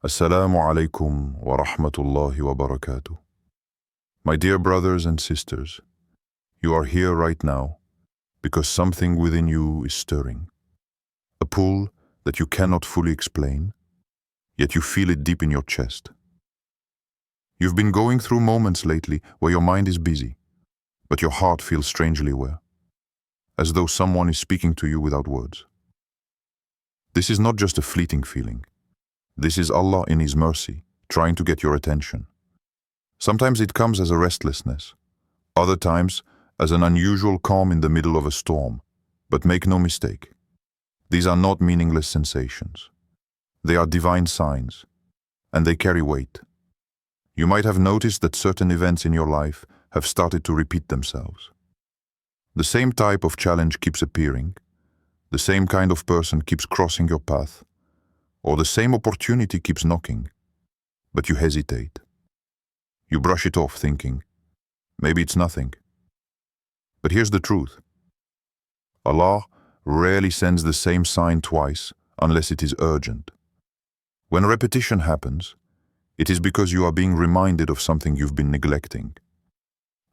Assalamu alaikum warahamatulahi wabarakatuh. My dear brothers and sisters, you are here right now because something within you is stirring. A pull that you cannot fully explain, yet you feel it deep in your chest. You've been going through moments lately where your mind is busy, but your heart feels strangely aware, as though someone is speaking to you without words. This is not just a fleeting feeling. This is Allah in His mercy, trying to get your attention. Sometimes it comes as a restlessness, other times as an unusual calm in the middle of a storm. But make no mistake, these are not meaningless sensations. They are divine signs, and they carry weight. You might have noticed that certain events in your life have started to repeat themselves. The same type of challenge keeps appearing, the same kind of person keeps crossing your path, or the same opportunity keeps knocking, but you hesitate. You brush it off thinking, maybe it's nothing. But here's the truth. Allah rarely sends the same sign twice unless it is urgent. When repetition happens, it is because you are being reminded of something you've been neglecting.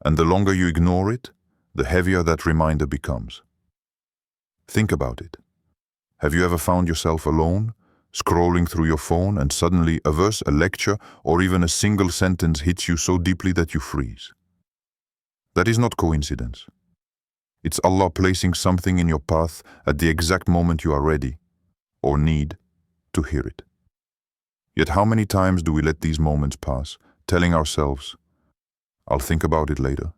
And the longer you ignore it, the heavier that reminder becomes. Think about it. Have you ever found yourself alone, scrolling through your phone, and suddenly a verse, a lecture, or even a single sentence hits you so deeply that you freeze? That is not coincidence. It's Allah placing something in your path at the exact moment you are ready, or need, to hear it. Yet how many times do we let these moments pass, telling ourselves, I'll think about it later?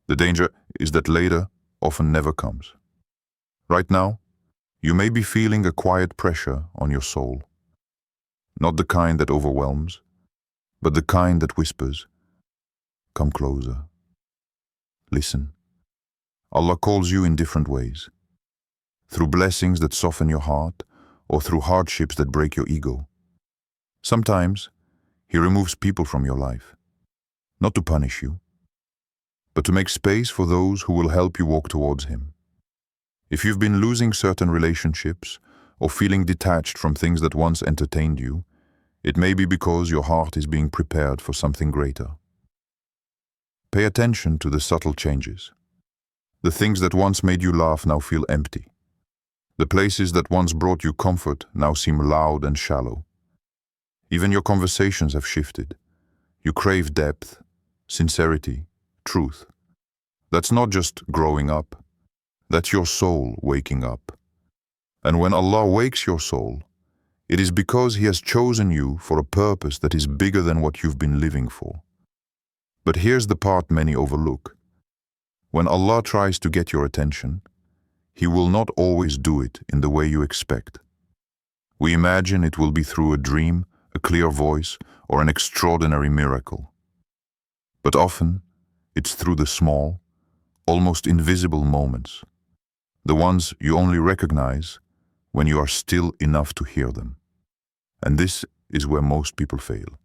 The danger is that later often never comes. Right now, you may be feeling a quiet pressure on your soul. Not the kind that overwhelms, but the kind that whispers, come closer. Listen. Allah calls you in different ways. Through blessings that soften your heart, or through hardships that break your ego. Sometimes, He removes people from your life, not to punish you, but to make space for those who will help you walk towards Him. If you've been losing certain relationships or feeling detached from things that once entertained you, it may be because your heart is being prepared for something greater. Pay attention to the subtle changes. The things that once made you laugh now feel empty. The places that once brought you comfort now seem loud and shallow. Even your conversations have shifted. You crave depth, sincerity, truth. That's not just growing up. That's your soul waking up. And when Allah wakes your soul, it is because He has chosen you for a purpose that is bigger than what you've been living for. But here's the part many overlook. When Allah tries to get your attention, He will not always do it in the way you expect. We imagine it will be through a dream, a clear voice, or an extraordinary miracle. But often, it's through the small, almost invisible moments. The ones you only recognize when you are still enough to hear them. And this is where most people fail.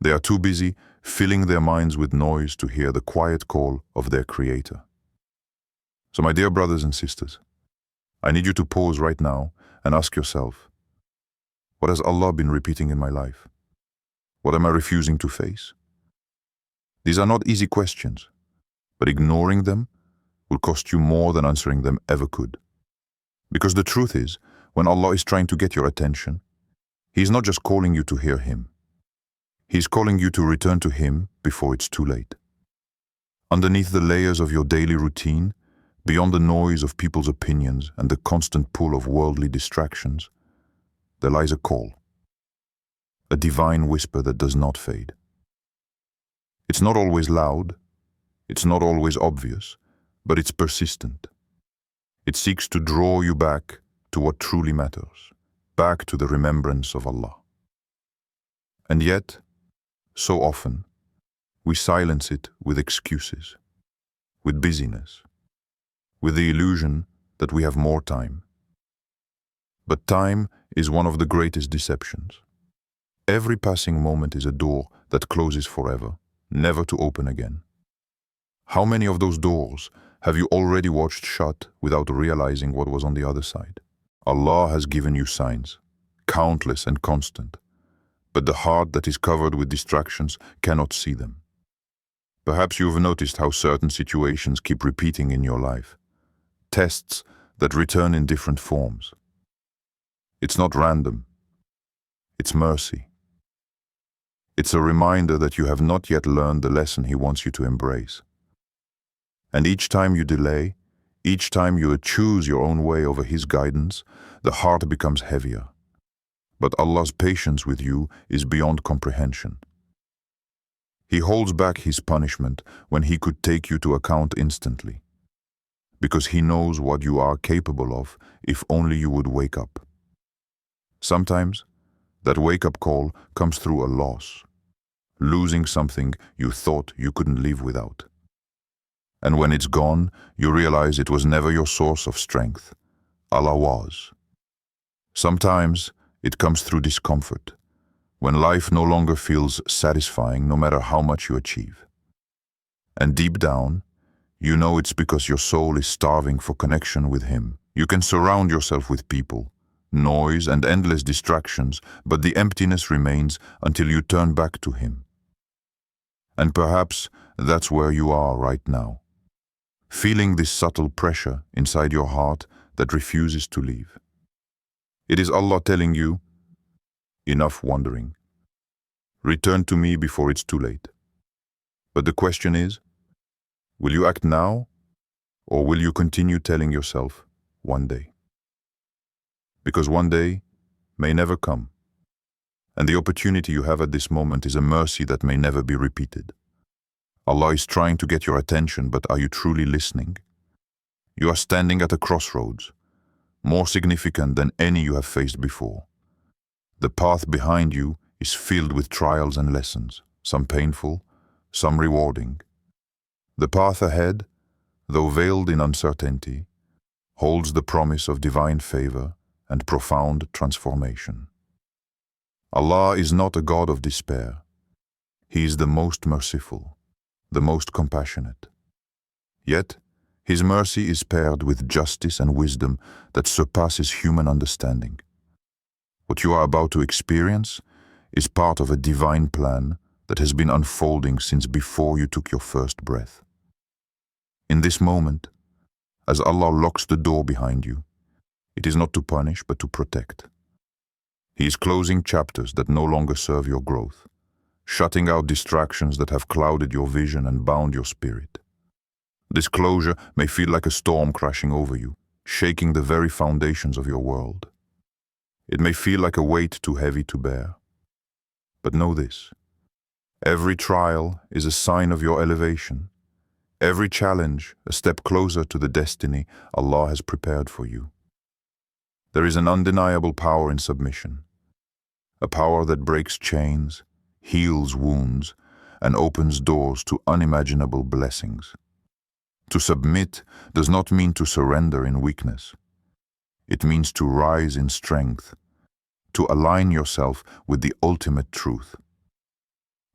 They are too busy filling their minds with noise to hear the quiet call of their Creator. So my dear brothers and sisters, I need you to pause right now and ask yourself, what has Allah been repeating in my life? What am I refusing to face? These are not easy questions, but ignoring them will cost you more than answering them ever could. Because the truth is, when Allah is trying to get your attention, He is not just calling you to hear Him. He is calling you to return to Him before it's too late. Underneath the layers of your daily routine, beyond the noise of people's opinions and the constant pull of worldly distractions, there lies a call. A divine whisper that does not fade. It's not always loud, it's not always obvious, but it's persistent. It seeks to draw you back to what truly matters, back to the remembrance of Allah. And yet, so often, we silence it with excuses, with busyness, with the illusion that we have more time. But time is one of the greatest deceptions. Every passing moment is a door that closes forever, never to open again. How many of those doors have you already watched shut without realizing what was on the other side? Allah has given you signs, countless and constant, but the heart that is covered with distractions cannot see them. Perhaps you have noticed how certain situations keep repeating in your life, tests that return in different forms. It's not random. It's mercy. It's a reminder that you have not yet learned the lesson He wants you to embrace. And each time you delay, each time you choose your own way over His guidance, the heart becomes heavier. But Allah's patience with you is beyond comprehension. He holds back His punishment when He could take you to account instantly, because He knows what you are capable of if only you would wake up. Sometimes, that wake-up call comes through a loss, losing something you thought you couldn't live without. And when it's gone, you realize it was never your source of strength. Allah was. Sometimes it comes through discomfort, when life no longer feels satisfying no matter how much you achieve. And deep down, you know it's because your soul is starving for connection with Him. You can surround yourself with people, noise and endless distractions, but the emptiness remains until you turn back to Him. And perhaps that's where you are right now, feeling this subtle pressure inside your heart that refuses to leave. It is Allah telling you, enough wandering. Return to me before it's too late. But the question is, will you act now, or will you continue telling yourself, one day? Because one day may never come, and the opportunity you have at this moment is a mercy that may never be repeated. Allah is trying to get your attention, but are you truly listening? You are standing at a crossroads, more significant than any you have faced before. The path behind you is filled with trials and lessons, some painful, some rewarding. The path ahead, though veiled in uncertainty, holds the promise of divine favor and profound transformation. Allah is not a God of despair. He is the most merciful, the most compassionate. Yet, His mercy is paired with justice and wisdom that surpasses human understanding. What you are about to experience is part of a divine plan that has been unfolding since before you took your first breath. In this moment, as Allah locks the door behind you, it is not to punish but to protect. He is closing chapters that no longer serve your growth, shutting out distractions that have clouded your vision and bound your spirit. This closure may feel like a storm crashing over you, shaking the very foundations of your world. It may feel like a weight too heavy to bear. But know this: every trial is a sign of your elevation. Every challenge a step closer to the destiny Allah has prepared for you. There is an undeniable power in submission, a power that breaks chains, heals wounds, and opens doors to unimaginable blessings. To submit does not mean to surrender in weakness. It means to rise in strength, to align yourself with the ultimate truth.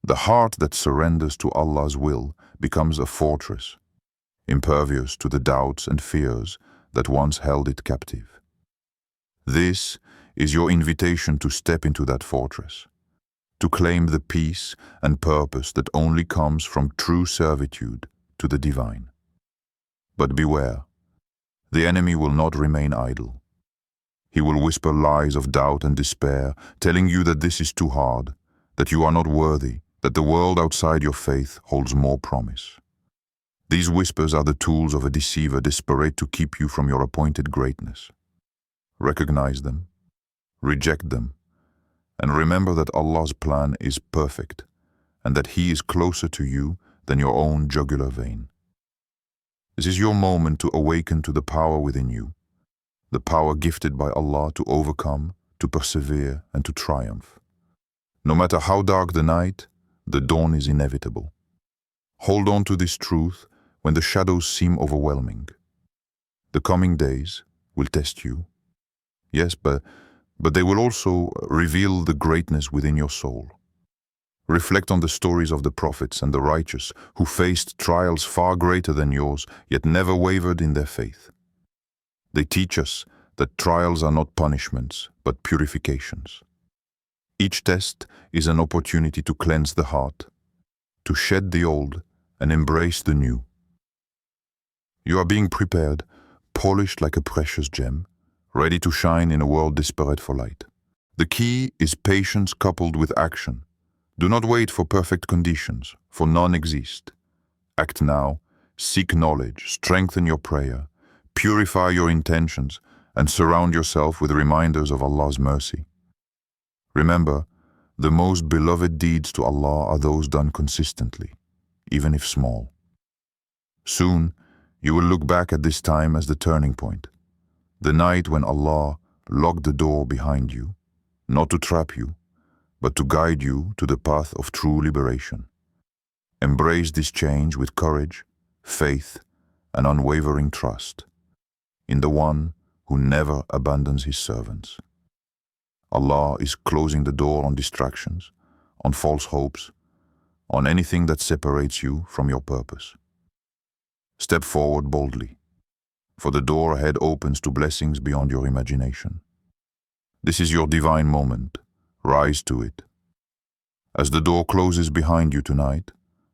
The heart that surrenders to Allah's will becomes a fortress, impervious to the doubts and fears that once held it captive. This is your invitation to step into that fortress, to claim the peace and purpose that only comes from true servitude to the divine. But beware, the enemy will not remain idle. He will whisper lies of doubt and despair, telling you that this is too hard, that you are not worthy, that the world outside your faith holds more promise. These whispers are the tools of a deceiver desperate to keep you from your appointed greatness. Recognize them, reject them, and remember that Allah's plan is perfect and that He is closer to you than your own jugular vein. This is your moment to awaken to the power within you, the power gifted by Allah to overcome, to persevere, and to triumph. No matter how dark the night, the dawn is inevitable. Hold on to this truth when the shadows seem overwhelming. The coming days will test you. Yes, but they will also reveal the greatness within your soul. Reflect on the stories of the prophets and the righteous who faced trials far greater than yours, yet never wavered in their faith. They teach us that trials are not punishments, but purifications. Each test is an opportunity to cleanse the heart, to shed the old and embrace the new. You are being prepared, polished like a precious gem, ready to shine in a world desperate for light. The key is patience coupled with action. Do not wait for perfect conditions, for none exist. Act now, seek knowledge, strengthen your prayer, purify your intentions, and surround yourself with reminders of Allah's mercy. Remember, the most beloved deeds to Allah are those done consistently, even if small. Soon, you will look back at this time as the turning point, the night when Allah locked the door behind you, not to trap you, but to guide you to the path of true liberation. Embrace this change with courage, faith, and unwavering trust in the One who never abandons His servants. Allah is closing the door on distractions, on false hopes, on anything that separates you from your purpose. Step forward boldly, for the door ahead opens to blessings beyond your imagination. This is your divine moment. Rise to it. As the door closes behind you tonight,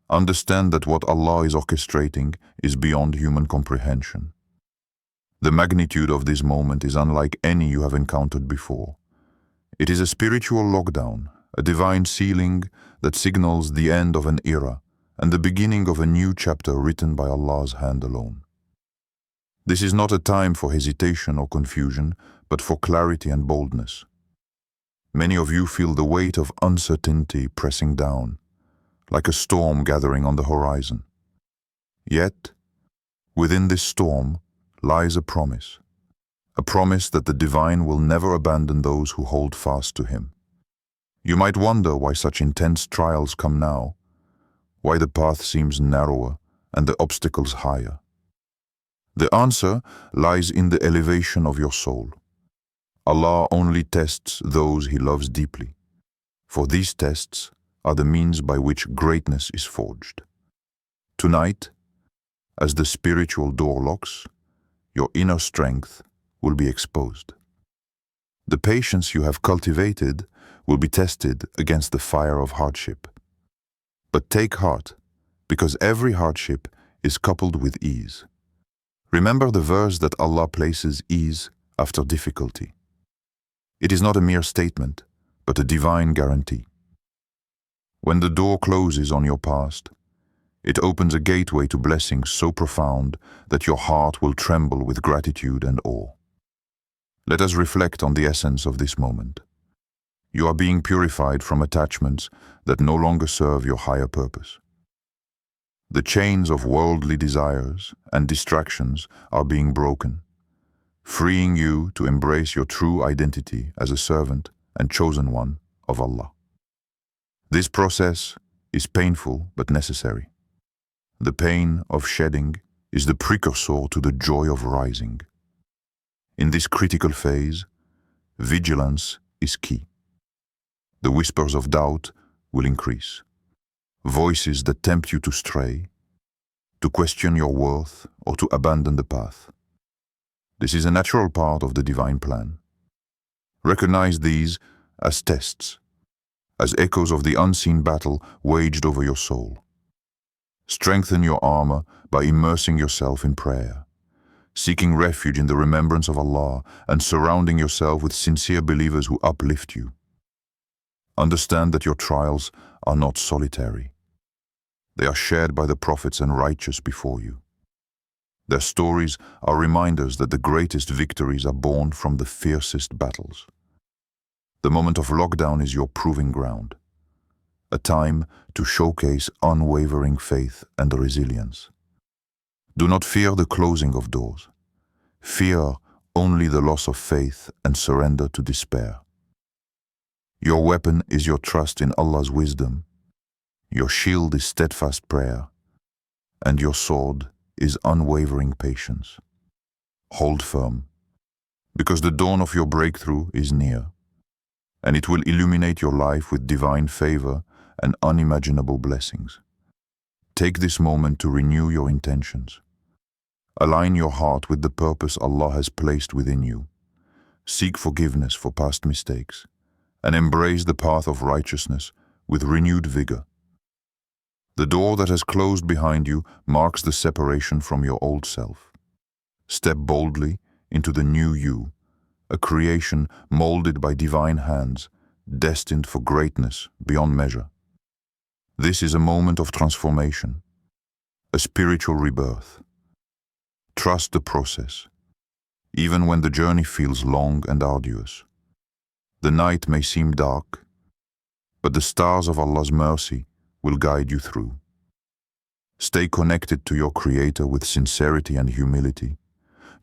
understand that what Allah is orchestrating is beyond human comprehension. The magnitude of this moment is unlike any you have encountered before. It is a spiritual lockdown, a divine sealing that signals the end of an era and the beginning of a new chapter written by Allah's hand alone. This is not a time for hesitation or confusion, but for clarity and boldness. Many of you feel the weight of uncertainty pressing down, like a storm gathering on the horizon. Yet, within this storm lies a promise that the divine will never abandon those who hold fast to Him. You might wonder why such intense trials come now, why the path seems narrower and the obstacles higher. The answer lies in the elevation of your soul. Allah only tests those He loves deeply, for these tests are the means by which greatness is forged. Tonight, as the spiritual door locks, your inner strength will be exposed. The patience you have cultivated will be tested against the fire of hardship. But take heart, because every hardship is coupled with ease. Remember the verse that Allah places ease after difficulty. It is not a mere statement, but a divine guarantee. When the door closes on your past, it opens a gateway to blessings so profound that your heart will tremble with gratitude and awe. Let us reflect on the essence of this moment. You are being purified from attachments that no longer serve your higher purpose. The chains of worldly desires and distractions are being broken, freeing you to embrace your true identity as a servant and chosen one of Allah. This process is painful but necessary. The pain of shedding is the precursor to the joy of rising. In this critical phase, vigilance is key. The whispers of doubt will increase. Voices that tempt you to stray, to question your worth, or to abandon the path. This is a natural part of the divine plan. Recognize these as tests, as echoes of the unseen battle waged over your soul. Strengthen your armor by immersing yourself in prayer, seeking refuge in the remembrance of Allah, and surrounding yourself with sincere believers who uplift you. Understand that your trials are not solitary. They are shared by the prophets and righteous before you. Their stories are reminders that the greatest victories are born from the fiercest battles. The moment of lockdown is your proving ground, a time to showcase unwavering faith and resilience. Do not fear the closing of doors. Fear only the loss of faith and surrender to despair. Your weapon is your trust in Allah's wisdom. Your shield is steadfast prayer, and your sword is unwavering patience. Hold firm, because the dawn of your breakthrough is near, and it will illuminate your life with divine favor and unimaginable blessings. Take this moment to renew your intentions. Align your heart with the purpose Allah has placed within you, seek forgiveness for past mistakes, and embrace the path of righteousness with renewed vigor. The door that has closed behind you marks the separation from your old self. Step boldly into the new you, a creation molded by divine hands, destined for greatness beyond measure. This is a moment of transformation, a spiritual rebirth. Trust the process, even when the journey feels long and arduous. The night may seem dark, but the stars of Allah's mercy will guide you through. Stay connected to your Creator with sincerity and humility,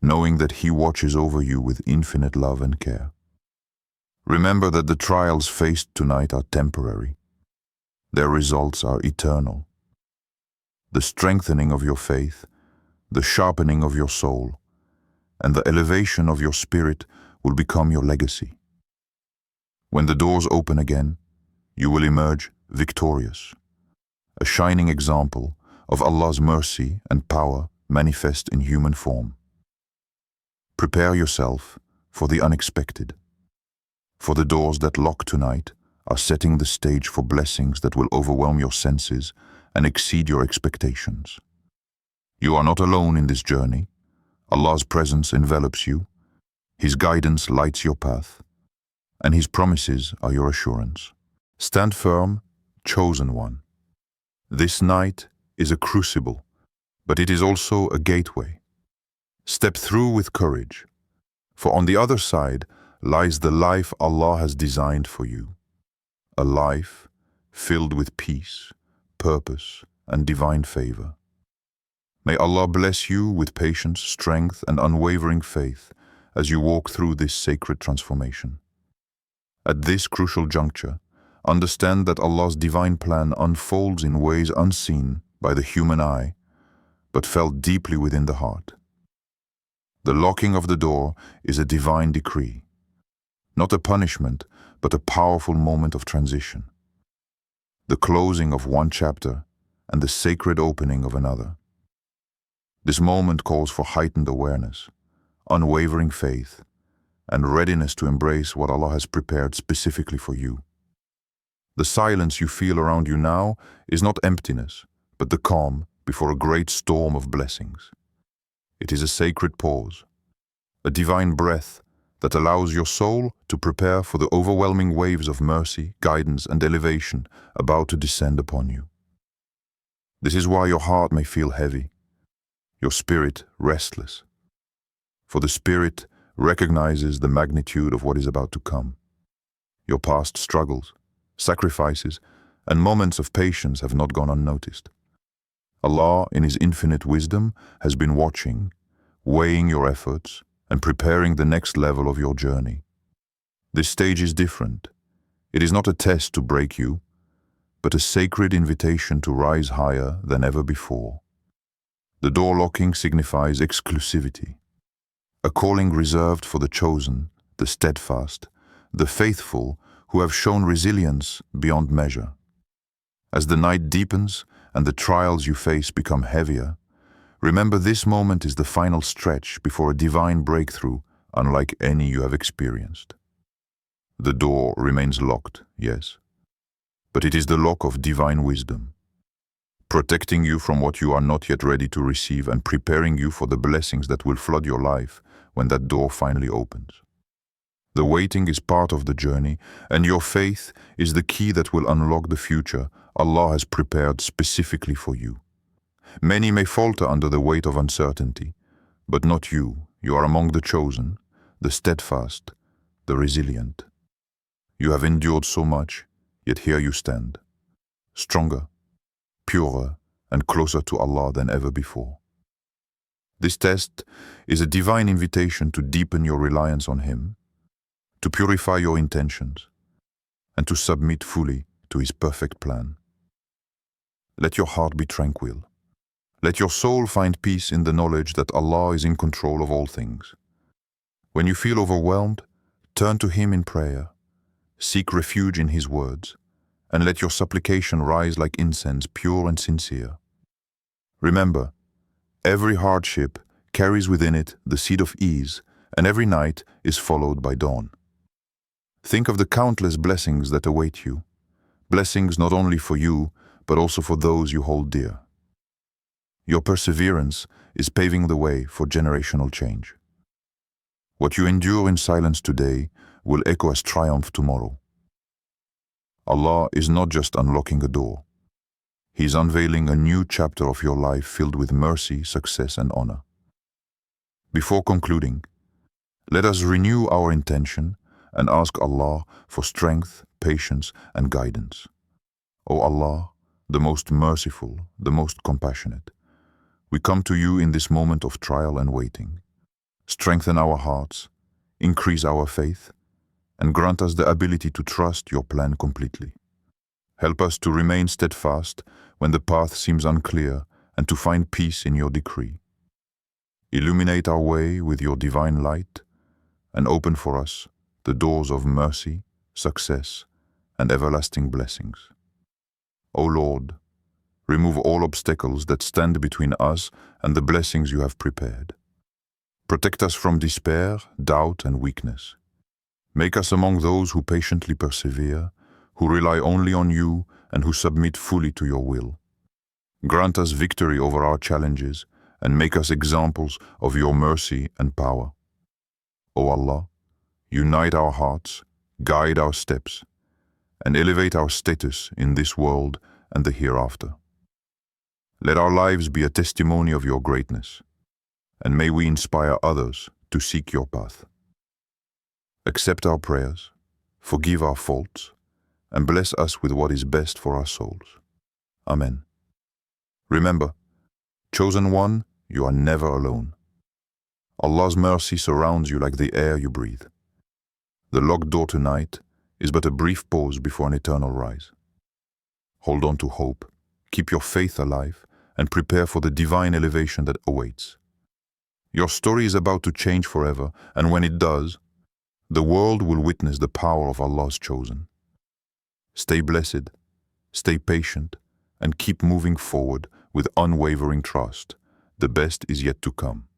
knowing that He watches over you with infinite love and care. Remember that the trials faced tonight are temporary. Their results are eternal. The strengthening of your faith, the sharpening of your soul, and the elevation of your spirit will become your legacy. When the doors open again, you will emerge victorious, a shining example of Allah's mercy and power manifest in human form. Prepare yourself for the unexpected, for the doors that lock tonight are setting the stage for blessings that will overwhelm your senses and exceed your expectations. You are not alone in this journey. Allah's presence envelops you, His guidance lights your path, and His promises are your assurance. Stand firm, chosen one. This night is a crucible, but it is also a gateway. Step through with courage, for on the other side lies the life Allah has designed for you, a life filled with peace, purpose, and divine favor. May Allah bless you with patience, strength, and unwavering faith as you walk through this sacred transformation. At this crucial juncture, understand that Allah's divine plan unfolds in ways unseen by the human eye, but felt deeply within the heart. The locking of the door is a divine decree, not a punishment, but a powerful moment of transition. The closing of one chapter and the sacred opening of another. This moment calls for heightened awareness, unwavering faith, and readiness to embrace what Allah has prepared specifically for you. The silence you feel around you now is not emptiness, but the calm before a great storm of blessings. It is a sacred pause, a divine breath that allows your soul to prepare for the overwhelming waves of mercy, guidance, and elevation about to descend upon you. This is why your heart may feel heavy, your spirit restless, for the spirit recognizes the magnitude of what is about to come. Your past struggles, sacrifices, and moments of patience have not gone unnoticed. Allah, in His infinite wisdom, has been watching, weighing your efforts, and preparing the next level of your journey. This stage is different. It is not a test to break you, but a sacred invitation to rise higher than ever before. The door locking signifies exclusivity, a calling reserved for the chosen, the steadfast, the faithful who have shown resilience beyond measure. As the night deepens and the trials you face become heavier, remember this moment is the final stretch before a divine breakthrough unlike any you have experienced. The door remains locked, yes, but it is the lock of divine wisdom, protecting you from what you are not yet ready to receive and preparing you for the blessings that will flood your life when that door finally opens. The waiting is part of the journey, and your faith is the key that will unlock the future Allah has prepared specifically for you. Many may falter under the weight of uncertainty, but not you. You are among the chosen, the steadfast, the resilient. You have endured so much, yet here you stand, stronger, purer, and closer to Allah than ever before. This test is a divine invitation to deepen your reliance on Him, to purify your intentions, and to submit fully to His perfect plan. Let your heart be tranquil. Let your soul find peace in the knowledge that Allah is in control of all things. When you feel overwhelmed, turn to Him in prayer, seek refuge in His words, and let your supplication rise like incense, pure and sincere. Remember, every hardship carries within it the seed of ease and every night is followed by dawn. Think of the countless blessings that await you, blessings not only for you, but also for those you hold dear. Your perseverance is paving the way for generational change. What you endure in silence today will echo as triumph tomorrow. Allah is not just unlocking a door. He is unveiling a new chapter of your life filled with mercy, success, and honor. Before concluding, let us renew our intention and ask Allah for strength, patience, and guidance. O Allah, the most merciful, the most compassionate, we come to you in this moment of trial and waiting. Strengthen our hearts, increase our faith, and grant us the ability to trust your plan completely. Help us to remain steadfast when the path seems unclear and to find peace in your decree. Illuminate our way with your divine light and open for us the doors of mercy, success, and everlasting blessings. O Lord, remove all obstacles that stand between us and the blessings you have prepared. Protect us from despair, doubt, and weakness. Make us among those who patiently persevere, who rely only on you, and who submit fully to your will. Grant us victory over our challenges, and make us examples of your mercy and power. O Allah, unite our hearts, guide our steps, and elevate our status in this world and the hereafter. Let our lives be a testimony of your greatness, and may we inspire others to seek your path. Accept our prayers, forgive our faults, and bless us with what is best for our souls. Amen. Remember, chosen one, you are never alone. Allah's mercy surrounds you like the air you breathe. The locked door tonight is but a brief pause before an eternal rise. Hold on to hope, keep your faith alive, and prepare for the divine elevation that awaits. Your story is about to change forever, and when it does, the world will witness the power of Allah's chosen. Stay blessed, stay patient, and keep moving forward with unwavering trust. The best is yet to come.